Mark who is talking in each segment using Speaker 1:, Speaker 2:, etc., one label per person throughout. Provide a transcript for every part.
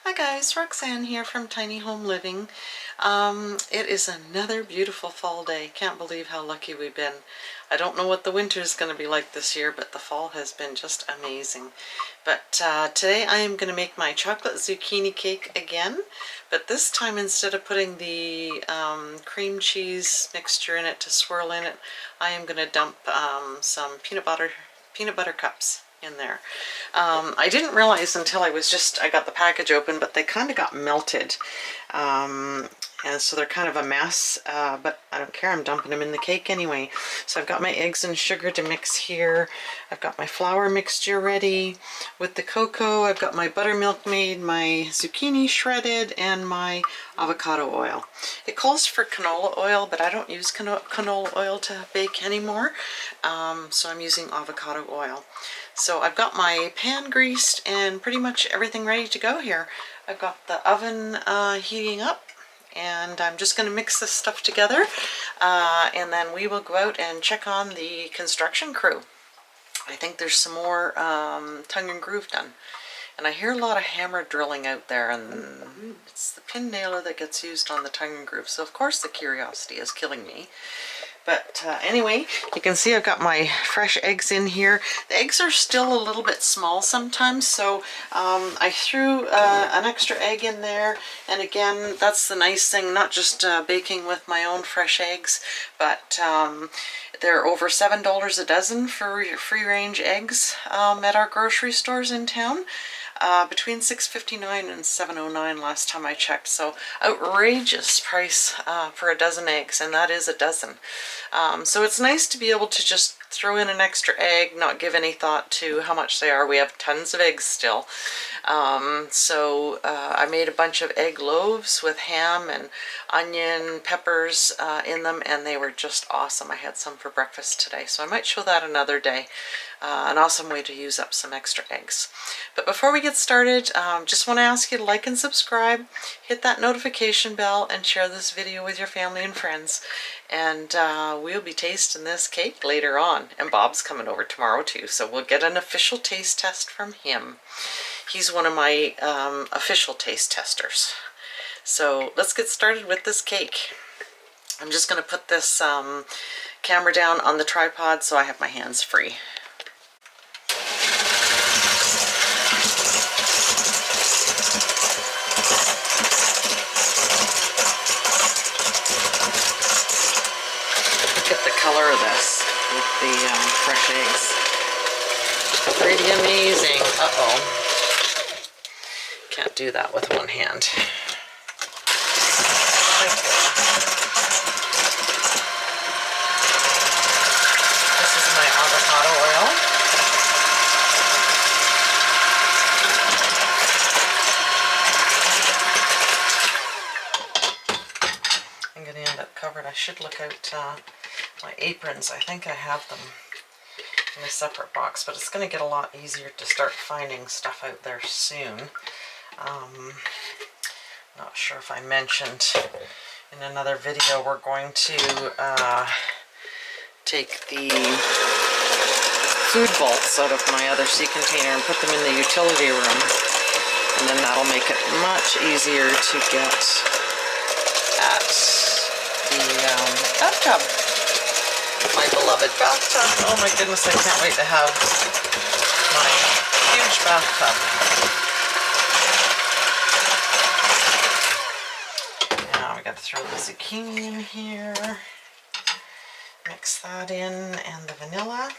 Speaker 1: Hi guys, Roxanne here from Tiny Home Living. It is another beautiful fall day. Can't believe how lucky we've been. I don't know what the winter is going to be like this year, but the fall has been just amazing. But today I am going to make my chocolate zucchini cake again, but this time instead of putting the cream cheese mixture in it to swirl in it, I am going to dump some peanut butter cups in there. I didn't realize until I got the package open, but they kind of got melted. And so they're kind of a mess, but I don't care, I'm dumping them in the cake anyway. So I've got my eggs and sugar to mix here. I've got my flour mixture ready. With the cocoa, I've got my buttermilk made, my zucchini shredded, and my avocado oil. It calls for canola oil, but I don't use canola oil to bake anymore, so I'm using avocado oil. So I've got my pan greased and pretty much everything ready to go here. I've got the oven heating up, and I'm just going to mix this stuff together, and then we will go out and check on the construction crew. I think there's some more tongue and groove done. And I hear a lot of hammer drilling out there, and it's the pin nailer that gets used on the tongue and groove. So of course the curiosity is killing me. But anyway, you can see I've got my fresh eggs in here. The eggs are still a little bit small sometimes, so I threw an extra egg in there. And again, that's the nice thing, not just baking with my own fresh eggs, but they're over $7 a dozen for free-range eggs at our grocery stores in town. Between $6.59 and $7.09 last time I checked, so outrageous price for a dozen eggs, and that is a dozen. So it's nice to be able to just throw in an extra egg, not give any thought to how much they are. We have tons of eggs still. I made a bunch of egg loaves with ham and onion, peppers in them, and they were just awesome. I had some for breakfast today, so I might show that another day. An awesome way to use up some extra eggs. But before we get started, just want to ask you to like and subscribe, hit that notification bell, and share this video with your family and friends. And we'll be tasting this cake later on. And Bob's coming over tomorrow too, so we'll get an official taste test from him. He's one of my official taste testers. So let's get started with this cake. I'm just going to put this camera down on the tripod so I have my hands free. Look at the color of this with the fresh eggs. Pretty amazing. Uh-oh. Can't do that with one hand. This is my avocado oil. I'm going to end up covered. I should look out my aprons. I think I have them in a separate box, but it's going to get a lot easier to start finding stuff out there soon. Not sure if I mentioned in another video, we're going to take the food vaults out of my other sea container and put them in the utility room, and then that'll make it much easier to get at the bathtub. My beloved bathtub. Oh my goodness, I can't wait to have my huge bathtub. Now we got to throw the zucchini in here, mix that in, and the vanilla.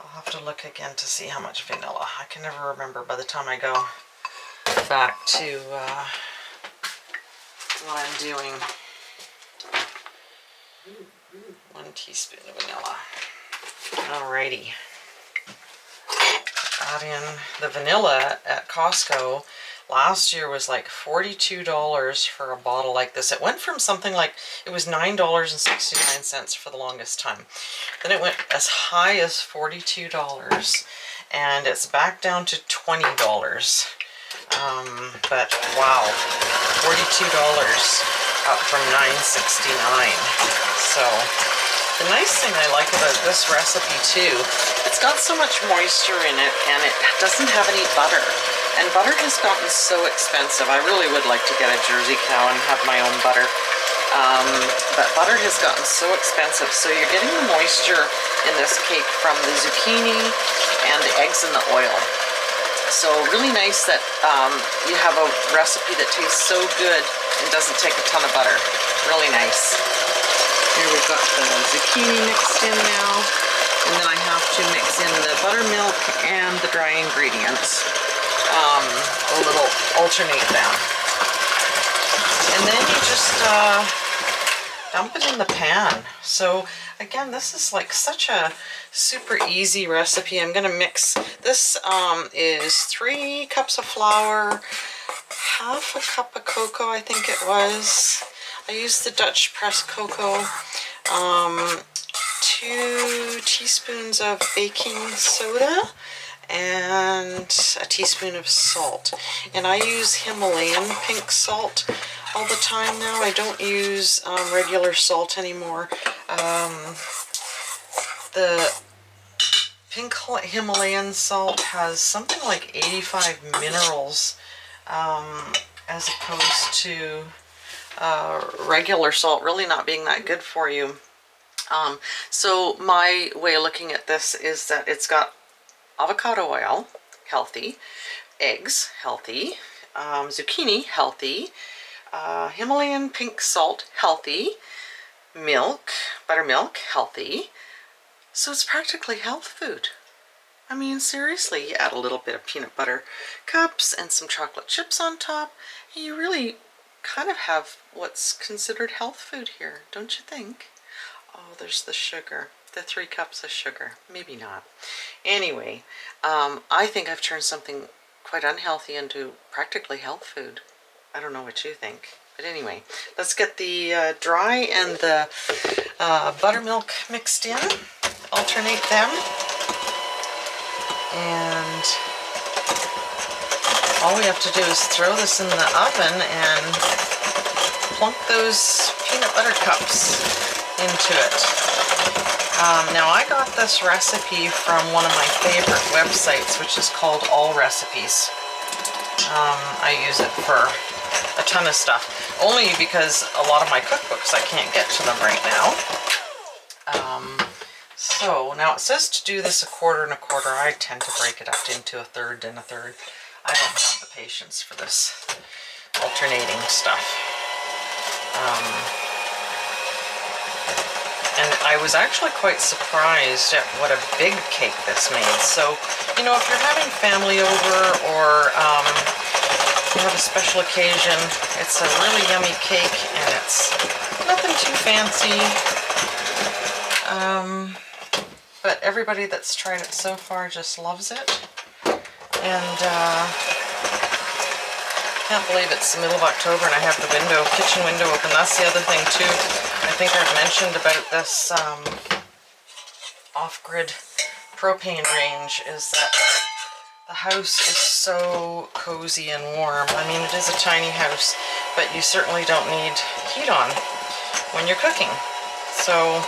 Speaker 1: I'll have to look again to see how much vanilla. I can never remember by the time I go back to what I'm doing. 1 teaspoon of vanilla. Alrighty. Add in the vanilla at Costco. Last year was like $42 for a bottle like this. It went from something like, it was $9.69 for the longest time. Then it went as high as $42, and it's back down to $20. But wow, $42 up from $9.69. So the nice thing I like about this recipe too, it's got so much moisture in it, and it doesn't have any butter. And butter has gotten so expensive. I really would like to get a Jersey cow and have my own butter. But butter has gotten so expensive. So you're getting the moisture in this cake from the zucchini and the eggs and the oil. So really nice that you have a recipe that tastes so good and doesn't take a ton of butter. Really nice. Here we've got the zucchini mixed in now. And then I have to mix in the buttermilk and the dry ingredients. A little alternate them. And then you just dump it in the pan. So again, this is like such a super easy recipe. I'm gonna mix, this is 3 cups of flour, half a cup of cocoa, I think it was. I used the Dutch pressed cocoa, 2 teaspoons of baking soda, and a teaspoon of salt. And I use Himalayan pink salt all the time now. I don't use regular salt anymore. The pink Himalayan salt has something like 85 minerals as opposed to regular salt really not being that good for you. So my way of looking at this is that it's got avocado oil, healthy, eggs, healthy, zucchini, healthy, Himalayan pink salt, healthy, milk, buttermilk, healthy. So it's practically health food. I mean, seriously, you add a little bit of peanut butter cups and some chocolate chips on top, and you really kind of have what's considered health food here, don't you think? Oh, there's the sugar, the 3 cups of sugar. Maybe not. Anyway, I think I've turned something quite unhealthy into practically health food. I don't know what you think. But anyway, let's get the dry and the buttermilk mixed in. Alternate them. And all we have to do is throw this in the oven and plunk those peanut butter cups into it. Now I got this recipe from one of my favorite websites, which is called All Recipes. I use it for a ton of stuff, only because a lot of my cookbooks I can't get to them right now. So now it says to do this 1/4 and 1/4. I tend to break it up into 1/3 and 1/3. I don't have the patience for this alternating stuff. And I was actually quite surprised at what a big cake this made. So, you know, if you're having family over or you have a special occasion, it's a really yummy cake and it's nothing too fancy. But everybody that's tried it so far just loves it. And can't believe it's the middle of October and I have the kitchen window open. That's the other thing too. I think I've mentioned about this off-grid propane range is that the house is so cozy and warm. I mean, it is a tiny house, but you certainly don't need heat on when you're cooking. So,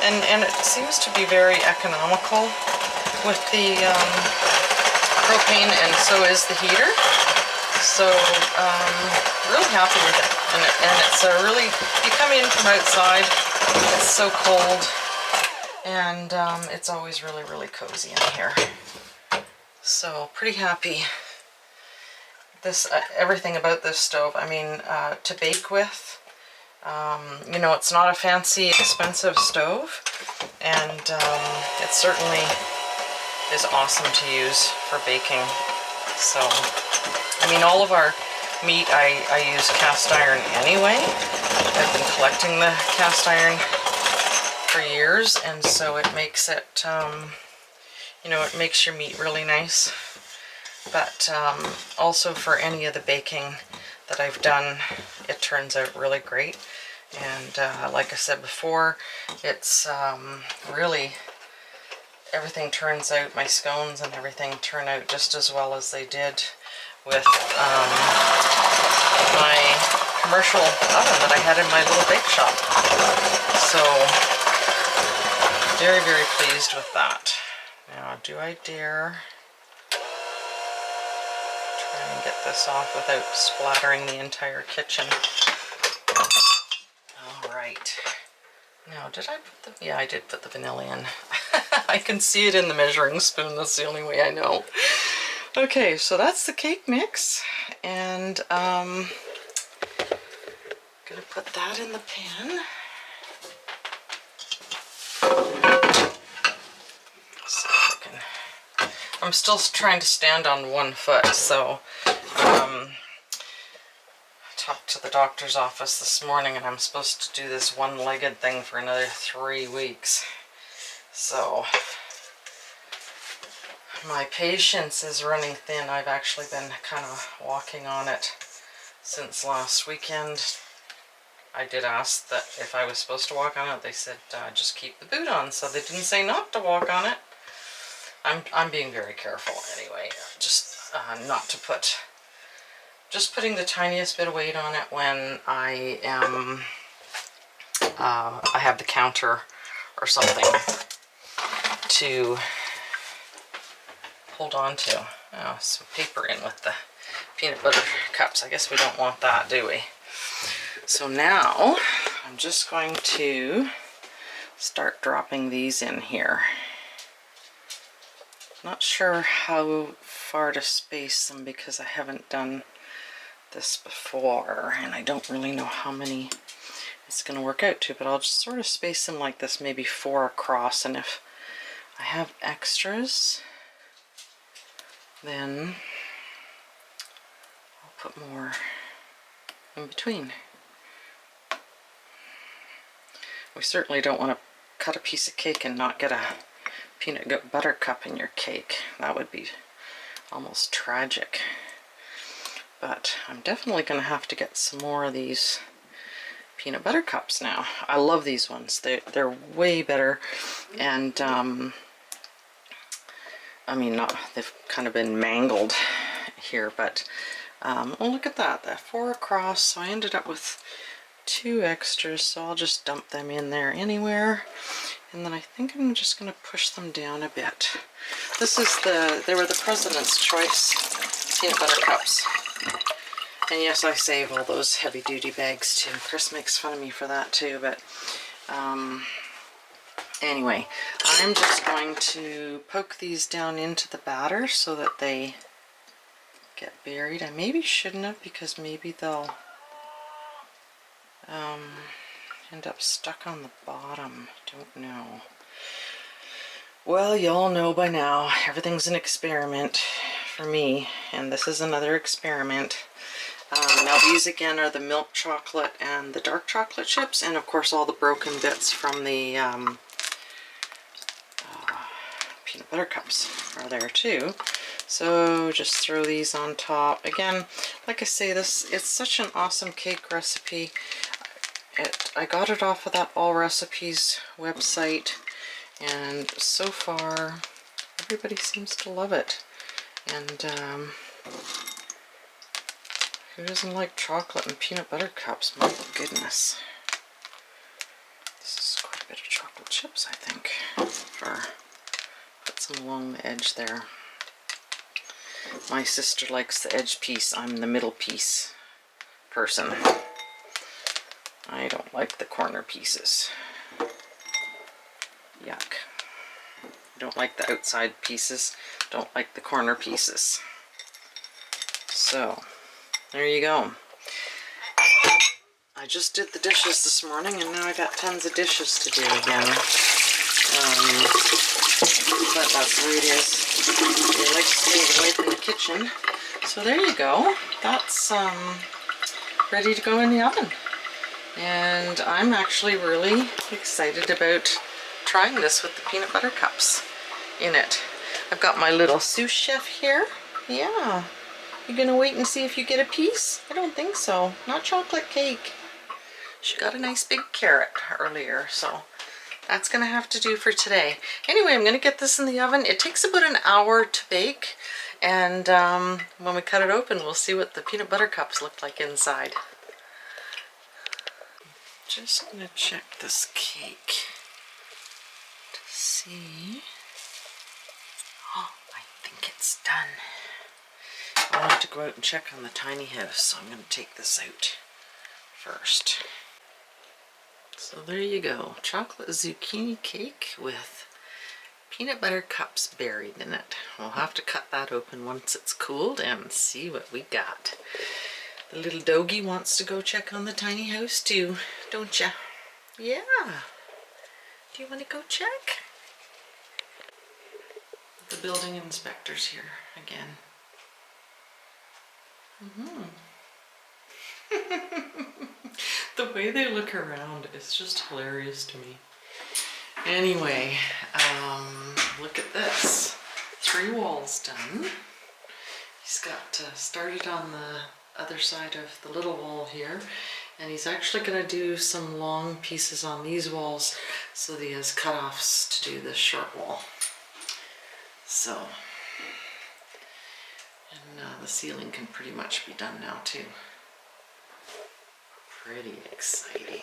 Speaker 1: and it seems to be very economical with the propane, and so is the heater. So, really happy with it. And it's a really, you come in from outside, it's so cold, and it's always really, really cozy in here. So, pretty happy. This, everything about this stove, I mean, to bake with, you know, it's not a fancy, expensive stove, and it certainly is awesome to use for baking. So, I mean, all of our meat I use cast iron anyway. I've been collecting the cast iron for years, and so it makes it, you know, it makes your meat really nice. But also for any of the baking that I've done, it turns out really great. And like I said before, it's really, everything turns out, my scones and everything turn out just as well as they did with my commercial oven that I had in my little bake shop. So, very, very pleased with that. Now, do I dare try get this off without splattering the entire kitchen. All right. Now, did I put the... Yeah, I did put the vanilla in. I can see it in the measuring spoon. That's the only way I know. Okay, so that's the cake mix. And gonna put that in the pan. See if I can... I'm still trying to stand on one foot, so talked to the doctor's office this morning and I'm supposed to do this one-legged thing for another 3 weeks. So my patience is running thin. I've actually been kind of walking on it since last weekend. I did ask that if I was supposed to walk on it. They said just keep the boot on, so they didn't say not to walk on it. I'm being very careful anyway, just not to put... Just putting the tiniest bit of weight on it when I am, I have the counter or something to hold on to. Oh, some paper in with the peanut butter cups. I guess we don't want that, do we? So now I'm just going to start dropping these in here. Not sure how far to space them because I haven't done this before and I don't really know how many it's going to work out to, but I'll just sort of space them like this, maybe 4 across, and if I have extras then I'll put more in between. We certainly don't want to cut a piece of cake and not get a peanut butter cup in your cake. That would be almost tragic. But I'm definitely going to have to get some more of these peanut butter cups now. I love these ones. They're way better, and I mean, they've kind of been mangled here, but oh, look at that. That 4 across, so I ended up with 2 extras, so I'll just dump them in there anywhere. And then I think I'm just going to push them down a bit. This is they were the President's Choice peanut butter cups. And yes, I save all those heavy-duty bags too. Chris makes fun of me for that too, but anyway, I'm just going to poke these down into the batter so that they get buried. I maybe shouldn't have, because maybe they'll end up stuck on the bottom. Don't know. Well, y'all know by now, everything's an experiment for me, and this is another experiment. Now these again are the milk chocolate and the dark chocolate chips, and of course all the broken bits from the peanut butter cups are there too. So just throw these on top. Again, like I say, it's such an awesome cake recipe. I got it off of that All Recipes website, and so far everybody seems to love it. And who doesn't like chocolate and peanut butter cups? My goodness. This is quite a bit of chocolate chips, I think. Put some along the edge there. My sister likes the edge piece. I'm the middle piece person. I don't like the corner pieces. Yuck. I don't like the outside pieces. Don't like the corner pieces. So, there you go. I just did the dishes this morning, and now I got tons of dishes to do again. But that's the way it is. I like to stay away from the kitchen. So there you go. That's ready to go in the oven. And I'm actually really excited about trying this with the peanut butter cups in it. I've got my little sous chef here. Yeah. You gonna wait and see if you get a piece? I don't think so. Not chocolate cake. She got a nice big carrot earlier, so that's gonna have to do for today. Anyway, I'm gonna get this in the oven. It takes about an hour to bake, and when we cut it open, we'll see what the peanut butter cups look like inside. Just gonna check this cake to see. Oh, I think it's done. I want to go out and check on the tiny house, so I'm going to take this out first. So there you go, chocolate zucchini cake with peanut butter cups buried in it. We'll have to cut that open once it's cooled and see what we got. The little doggy wants to go check on the tiny house too, don't ya? Yeah. Do you want to go check? The building inspector's here again. The way they look around is just hilarious to me. Anyway, look at this. 3 walls done. He's got started on the other side of the little wall here, and he's actually going to do some long pieces on these walls so that he has cut-offs to do this short wall. So, and the ceiling can pretty much be done now too. Pretty exciting.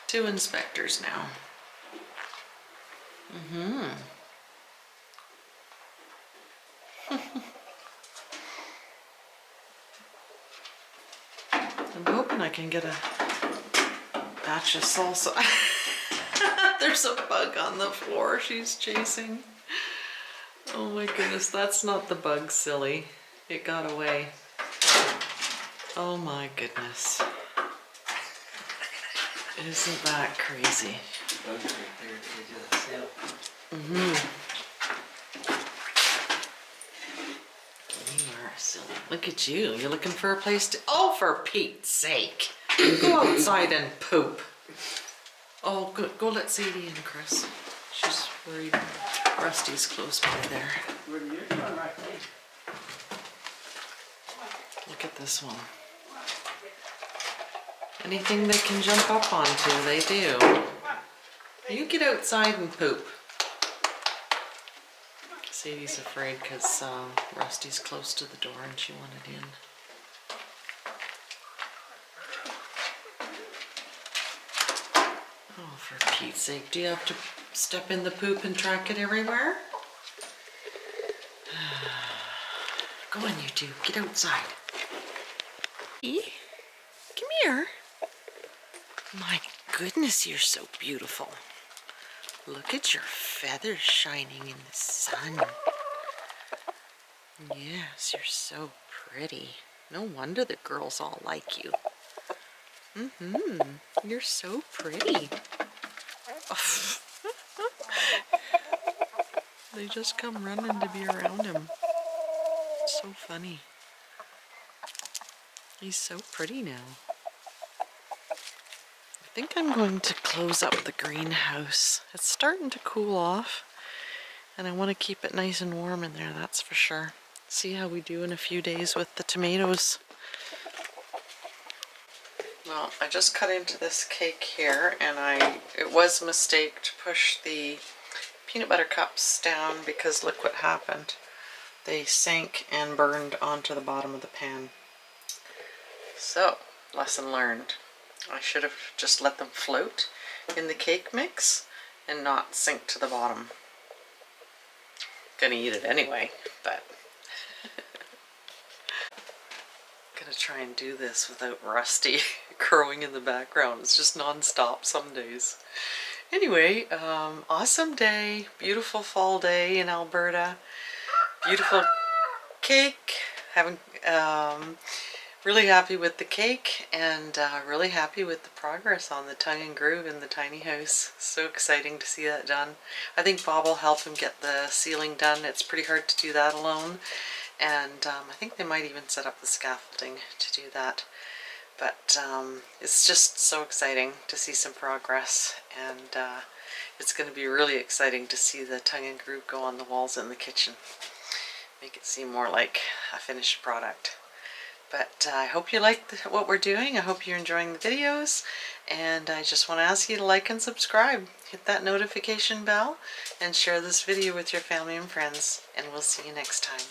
Speaker 1: Two inspectors now. I'm hoping I can get a batch of salsa. There's a bug on the floor she's chasing. Oh my goodness, that's not the bug, silly. It got away. Oh my goodness. Isn't that crazy? Bugs right there at the edge of the cell. You are silly. Look at you. You're looking for a place to... Oh, for Pete's sake. Go outside and poop. Oh, go let Sadie in, Chris. She's worried Rusty's close by there. Look at this one. Anything they can jump up onto, they do. You get outside and poop. Sadie's afraid because Rusty's close to the door and she wanted in. Oh, for Pete's sake, do you have to step in the poop and track it everywhere? Go on, you two, get outside. Come here. My goodness, you're so beautiful. Look at your feathers shining in the sun. Yes, you're so pretty. No wonder the girls all like you. You're so pretty. Oh. They just come running to be around him. So funny. He's so pretty now. I think I'm going to close up the greenhouse. It's starting to cool off, and I want to keep it nice and warm in there, that's for sure. See how we do in a few days with the tomatoes. Well, I just cut into this cake here, and it was a mistake to push the peanut butter cups down because look what happened. They sank and burned onto the bottom of the pan. So, lesson learned. I should have just let them float in the cake mix and not sink to the bottom. Gonna eat it anyway, but gonna try and do this without Rusty crowing in the background. It's just non-stop some days. Anyway, awesome day, beautiful fall day in Alberta. Beautiful cake. Really happy with the cake, and really happy with the progress on the tongue and groove in the tiny house. So exciting to see that done. I think Bob will help him get the ceiling done. It's pretty hard to do that alone, and I think they might even set up the scaffolding to do that. But it's just so exciting to see some progress, and it's going to be really exciting to see the tongue and groove go on the walls in the kitchen. Make it seem more like a finished product. But I hope you like what we're doing. I hope you're enjoying the videos. And I just want to ask you to like and subscribe. Hit that notification bell and share this video with your family and friends. And we'll see you next time.